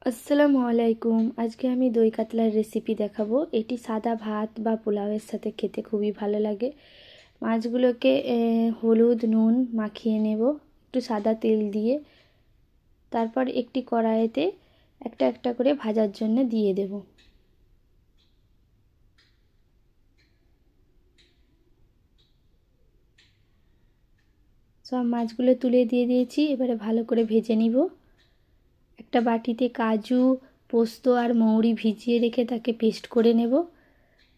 আসসালামু আলাইকুম। আজকে আমি দই কাতলার রেসিপি দেখাবো। এটি সাদা ভাত বা পোলাওয়ের সাথে খেতে খুবই ভালো লাগে। মাছগুলোকে হলুদ নুন মাখিয়ে নেব একটু সাদা তেল দিয়ে। তারপর একটি কড়াইতে একটা একটা করে ভাজার জন্য দিয়ে দেব। সব মাছগুলো তুলে দিয়ে দিয়েছি, এবারে ভালো করে ভেজে নিব। একটা বাটিতে কাজু পোস্ত আর মৌরি ভিজিয়ে রেখে তাকে পেস্ট করে নেব।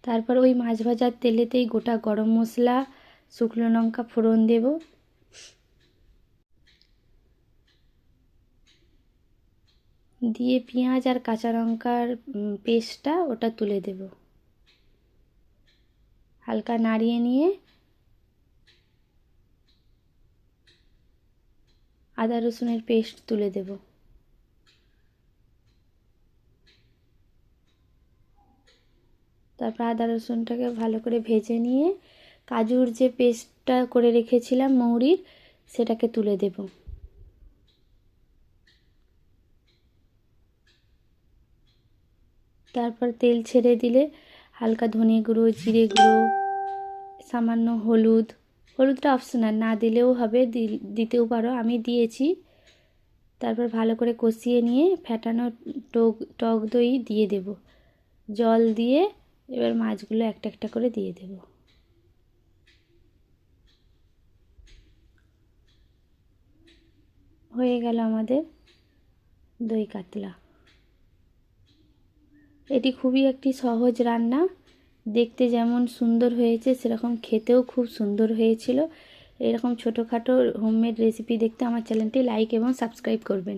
তারপর ওই মাছ ভাজার তেলেতেই গোটা গরম মশলা শুকনো লঙ্কা ফোড়ন দেব। দিয়ে পেঁয়াজ আর কাঁচা লঙ্কার পেস্টটা ওটা তুলে দেব। হালকা নাড়িয়ে নিয়ে আদা রসুনের পেস্ট তুলে দেব। তারপর আদা রসুনটাকে ভালো করে ভেজে নিয়ে কাজুর যে পেস্টটা করে রেখেছিলাম মৌরির, সেটাকে তুলে দেব। তারপর তেল ছেড়ে দিলে হালকা ধনে গুঁড়ো, জিরে গুঁড়ো, সামান্য হলুদটা অপশনাল, না দিলেও হবে, দিতেও পারো, আমি দিয়েছি। তারপর ভালো করে কষিয়ে নিয়ে ফেটানো টক দই দিয়ে দেব। জল দিয়ে এবার মাছগুলো একটা একটা করে দিয়ে দেব। হয়ে গেল আমাদের দই কাতলা। এটি খুবই একটি সহজ রান্না, দেখতে যেমন সুন্দর হয়েছে সেরকম খেতেও খুব সুন্দর হয়েছিল। এরকম ছোটোখাটো হোমমেড রেসিপি দেখতে আমার চ্যানেলটি লাইক এবং সাবস্ক্রাইব করবেন।